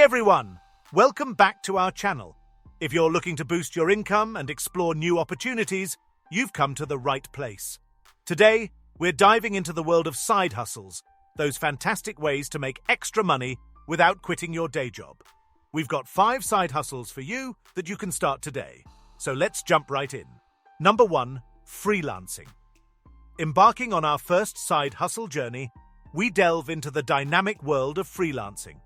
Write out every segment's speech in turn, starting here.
everyone! Welcome back to our channel. If you're looking to boost your income and explore new opportunities, you've come to the right place. Today, we're diving into the world of side hustles, those fantastic ways to make extra money without quitting your day job. We've got 5 side hustles for you that you can start today. So let's jump right in. Number 1, freelancing. Embarking on our first side hustle journey, we delve into the dynamic world of freelancing.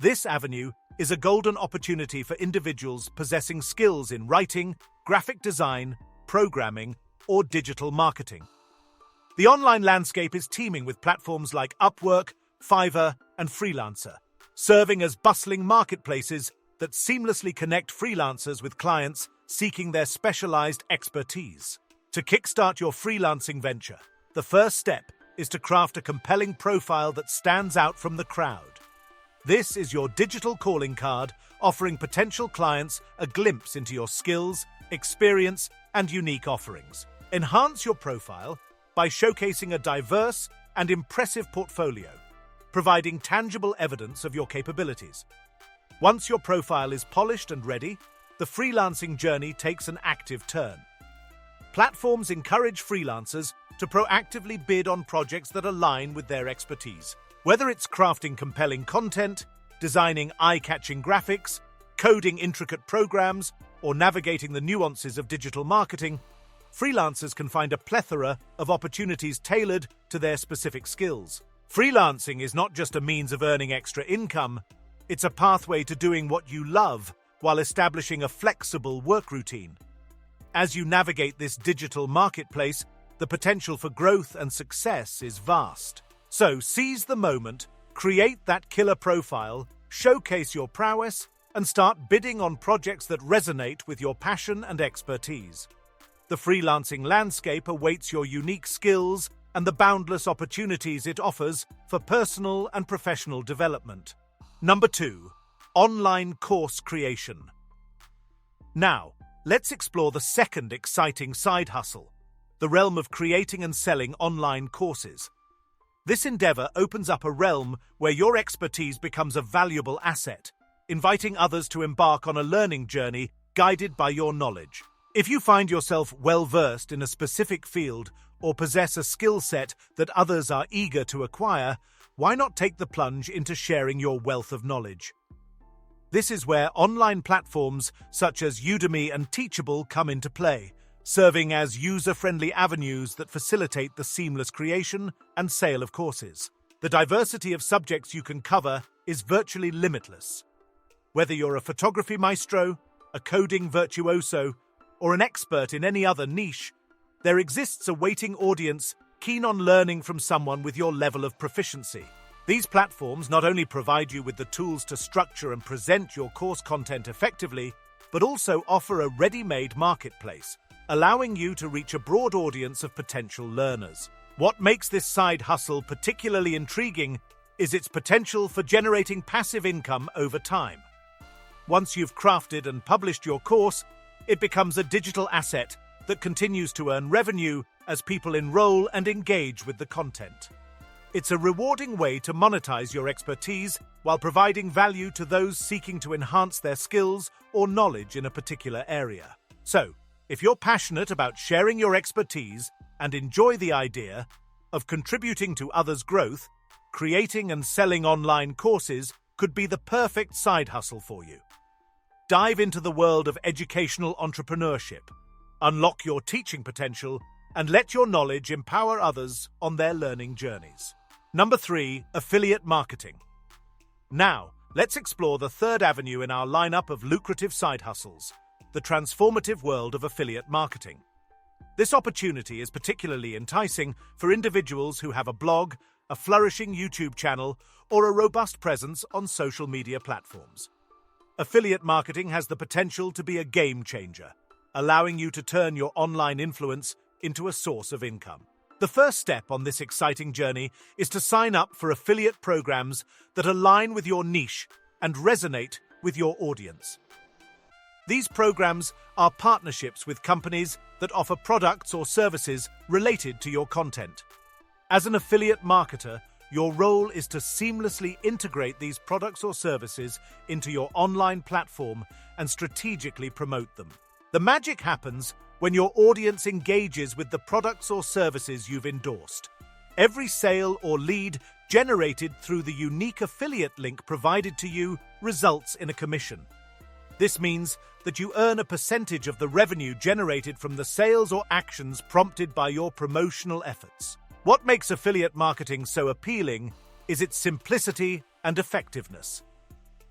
This avenue is a golden opportunity for individuals possessing skills in writing, graphic design, programming, or digital marketing. The online landscape is teeming with platforms like Upwork, Fiverr, and Freelancer, serving as bustling marketplaces that seamlessly connect freelancers with clients seeking their specialized expertise. To kickstart your freelancing venture, the first step is to craft a compelling profile that stands out from the crowd. This is your digital calling card, offering potential clients a glimpse into your skills, experience, and unique offerings. Enhance your profile by showcasing a diverse and impressive portfolio, providing tangible evidence of your capabilities. Once your profile is polished and ready, the freelancing journey takes an active turn. Platforms encourage freelancers to proactively bid on projects that align with their expertise. Whether it's crafting compelling content, designing eye-catching graphics, coding intricate programs, or navigating the nuances of digital marketing, freelancers can find a plethora of opportunities tailored to their specific skills. Freelancing is not just a means of earning extra income, it's a pathway to doing what you love while establishing a flexible work routine. As you navigate this digital marketplace, the potential for growth and success is vast. So seize the moment, create that killer profile, showcase your prowess, and start bidding on projects that resonate with your passion and expertise. The freelancing landscape awaits your unique skills and the boundless opportunities it offers for personal and professional development. Number 2, online course creation. Now, let's explore the second exciting side hustle, the realm of creating and selling online courses. This endeavor opens up a realm where your expertise becomes a valuable asset, inviting others to embark on a learning journey guided by your knowledge. If you find yourself well-versed in a specific field or possess a skill set that others are eager to acquire, why not take the plunge into sharing your wealth of knowledge? This is where online platforms such as Udemy and Teachable come into play, serving as user-friendly avenues that facilitate the seamless creation and sale of courses. The diversity of subjects you can cover is virtually limitless. Whether you're a photography maestro, a coding virtuoso, or an expert in any other niche, there exists a waiting audience keen on learning from someone with your level of proficiency. These platforms not only provide you with the tools to structure and present your course content effectively, but also offer a ready-made marketplace, allowing you to reach a broad audience of potential learners. What makes this side hustle particularly intriguing is its potential for generating passive income over time. Once you've crafted and published your course, it becomes a digital asset that continues to earn revenue as people enroll and engage with the content. It's a rewarding way to monetize your expertise while providing value to those seeking to enhance their skills or knowledge in a particular area. So, if you're passionate about sharing your expertise and enjoy the idea of contributing to others' growth, creating and selling online courses could be the perfect side hustle for you. Dive into the world of educational entrepreneurship, unlock your teaching potential, and let your knowledge empower others on their learning journeys. Number 3, affiliate marketing. Now, let's explore the third avenue in our lineup of lucrative side hustles, the transformative world of affiliate marketing. This opportunity is particularly enticing for individuals who have a blog, a flourishing YouTube channel, or a robust presence on social media platforms. Affiliate marketing has the potential to be a game changer, allowing you to turn your online influence into a source of income. The first step on this exciting journey is to sign up for affiliate programs that align with your niche and resonate with your audience. These programs are partnerships with companies that offer products or services related to your content. As an affiliate marketer, Your role is to seamlessly integrate these products or services into your online platform and strategically promote them. The magic happens when your audience engages with the products or services you've endorsed. Every sale or lead generated through the unique affiliate link provided to you results in a commission. This means that you earn a percentage of the revenue generated from the sales or actions prompted by your promotional efforts. What makes affiliate marketing so appealing is its simplicity and effectiveness.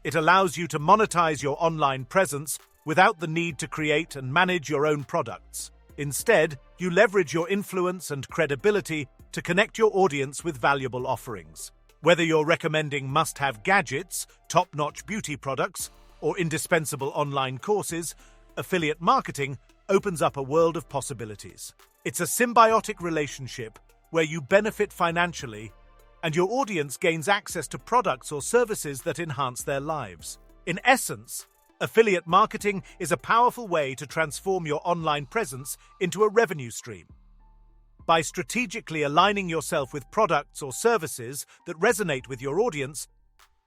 It allows you to monetize your online presence without the need to create and manage your own products. Instead, you leverage your influence and credibility to connect your audience with valuable offerings. Whether you're recommending must-have gadgets, top-notch beauty products, or indispensable online courses, affiliate marketing opens up a world of possibilities. It's a symbiotic relationship where you benefit financially and your audience gains access to products or services that enhance their lives. In essence, affiliate marketing is a powerful way to transform your online presence into a revenue stream. By strategically aligning yourself with products or services that resonate with your audience,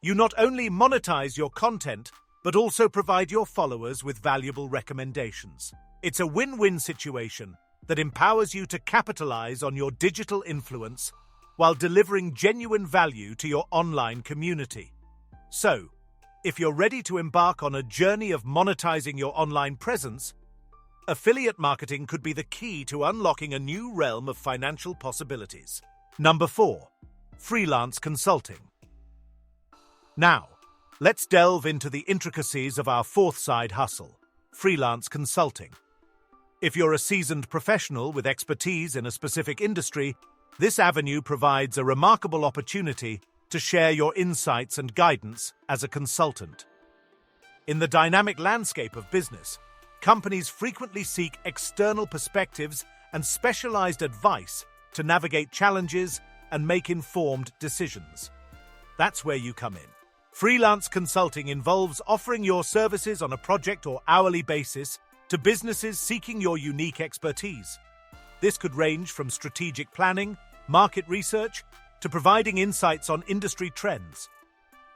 you not only monetize your content, but also provide your followers with valuable recommendations. It's a win-win situation that empowers you to capitalize on your digital influence while delivering genuine value to your online community. So, if you're ready to embark on a journey of monetizing your online presence, affiliate marketing could be the key to unlocking a new realm of financial possibilities. Number 4. Freelance consulting. Now, let's delve into the intricacies of our fourth side hustle, freelance consulting. If you're a seasoned professional with expertise in a specific industry, this avenue provides a remarkable opportunity to share your insights and guidance as a consultant. In the dynamic landscape of business, companies frequently seek external perspectives and specialized advice to navigate challenges and make informed decisions. That's where you come in. Freelance consulting involves offering your services on a project or hourly basis to businesses seeking your unique expertise. This could range from strategic planning, market research, to providing insights on industry trends.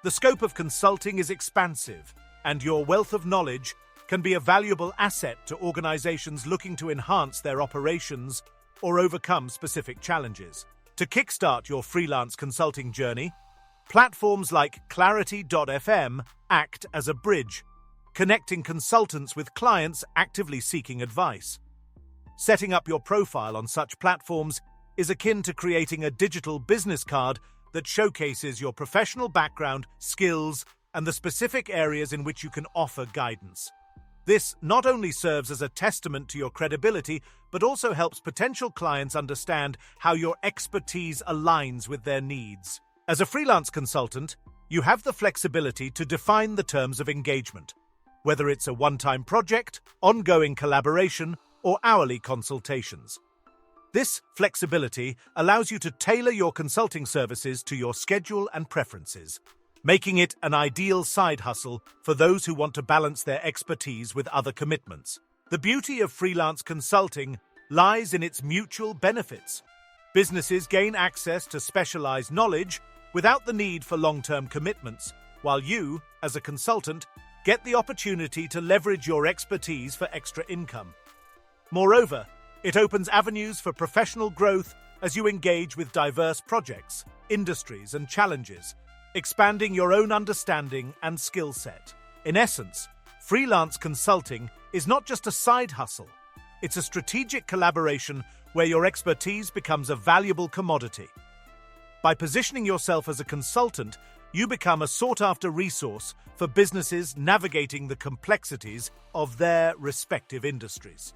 The scope of consulting is expansive, and your wealth of knowledge can be a valuable asset to organizations looking to enhance their operations or overcome specific challenges. To kickstart your freelance consulting journey, platforms like Clarity.fm act as a bridge, connecting consultants with clients actively seeking advice. Setting up your profile on such platforms is akin to creating a digital business card that showcases your professional background, skills, and the specific areas in which you can offer guidance. This not only serves as a testament to your credibility, but also helps potential clients understand how your expertise aligns with their needs. As a freelance consultant, you have the flexibility to define the terms of engagement, whether it's a one-time project, ongoing collaboration, or hourly consultations. This flexibility allows you to tailor your consulting services to your schedule and preferences, making it an ideal side hustle for those who want to balance their expertise with other commitments. The beauty of freelance consulting lies in its mutual benefits. Businesses gain access to specialized knowledge without the need for long-term commitments, while you, as a consultant, get the opportunity to leverage your expertise for extra income. Moreover, it opens avenues for professional growth as you engage with diverse projects, industries, and challenges, expanding your own understanding and skill set. In essence, freelance consulting is not just a side hustle. It's a strategic collaboration where your expertise becomes a valuable commodity. By positioning yourself as a consultant, you become a sought-after resource for businesses navigating the complexities of their respective industries.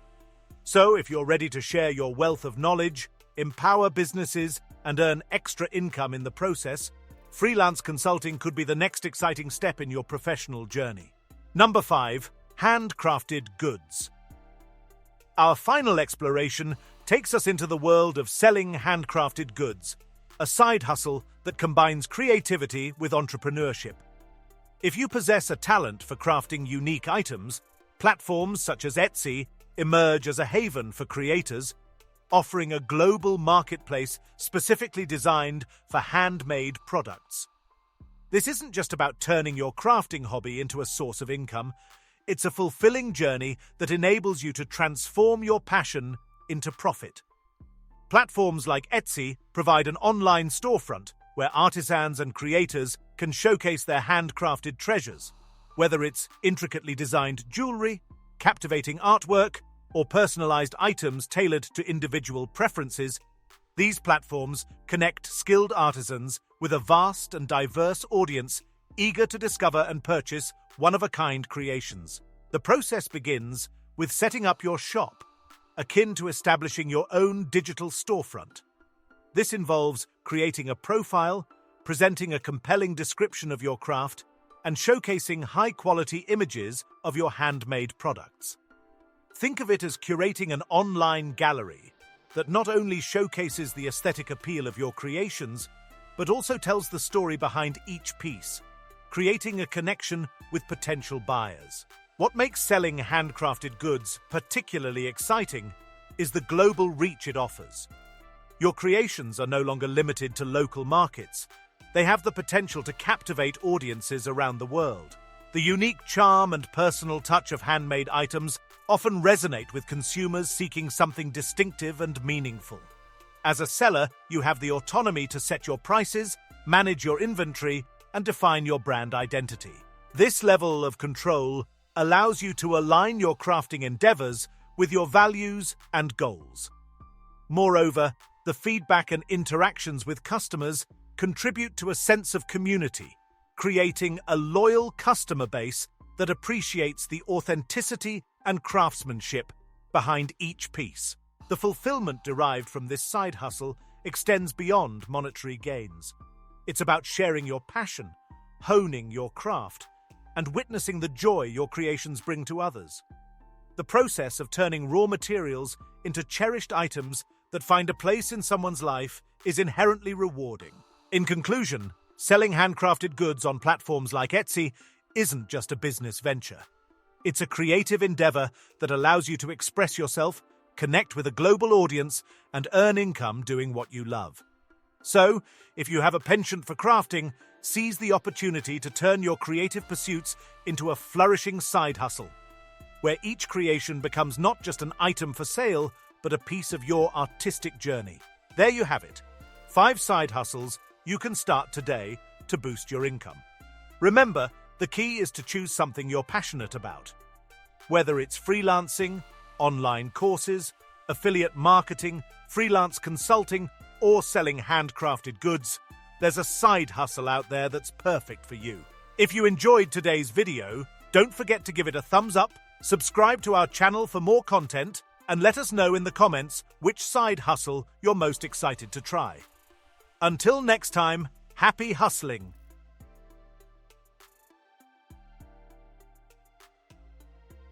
So, if you're ready to share your wealth of knowledge, empower businesses, and earn extra income in the process, freelance consulting could be the next exciting step in your professional journey. Number 5. Handcrafted goods. Our final exploration takes us into the world of selling handcrafted goods, a side hustle that combines creativity with entrepreneurship. If you possess a talent for crafting unique items, platforms such as Etsy emerge as a haven for creators. offering a global marketplace specifically designed for handmade products. This isn't just about turning your crafting hobby into a source of income. It's a fulfilling journey that enables you to transform your passion into profit. Platforms like Etsy provide an online storefront where artisans and creators can showcase their handcrafted treasures. Whether it's intricately designed jewelry, captivating artwork, or personalized items tailored to individual preferences, these platforms connect skilled artisans with a vast and diverse audience eager to discover and purchase one-of-a-kind creations. The process begins with setting up your shop, akin to establishing your own digital storefront. This involves creating a profile, presenting a compelling description of your craft, and showcasing high-quality images of your handmade products. Think of it as curating an online gallery that not only showcases the aesthetic appeal of your creations, but also tells the story behind each piece, creating a connection with potential buyers. What makes selling handcrafted goods particularly exciting is the global reach it offers. Your creations are no longer limited to local markets. They have the potential to captivate audiences around the world. The unique charm and personal touch of handmade items often resonate with consumers seeking something distinctive and meaningful. As a seller, you have the autonomy to set your prices, manage your inventory, and define your brand identity. This level of control allows you to align your crafting endeavors with your values and goals. Moreover, the feedback and interactions with customers contribute to a sense of community, creating a loyal customer base that appreciates the authenticity and craftsmanship behind each piece. The fulfillment derived from this side hustle extends beyond monetary gains. It's about sharing your passion, honing your craft, and witnessing the joy your creations bring to others. The process of turning raw materials into cherished items that find a place in someone's life is inherently rewarding. In conclusion, selling handcrafted goods on platforms like Etsy isn't just a business venture. It's a creative endeavor that allows you to express yourself, connect with a global audience, and earn income doing what you love. So, if you have a penchant for crafting, seize the opportunity to turn your creative pursuits into a flourishing side hustle, where each creation becomes not just an item for sale, but a piece of your artistic journey. There you have it. 5 side hustles you can start today to boost your income. Remember, the key is to choose something you're passionate about. Whether it's freelancing, online courses, affiliate marketing, freelance consulting, or selling handcrafted goods, there's a side hustle out there that's perfect for you. If you enjoyed today's video, don't forget to give it a thumbs up, subscribe to our channel for more content, and let us know in the comments which side hustle you're most excited to try. Until next time, happy hustling!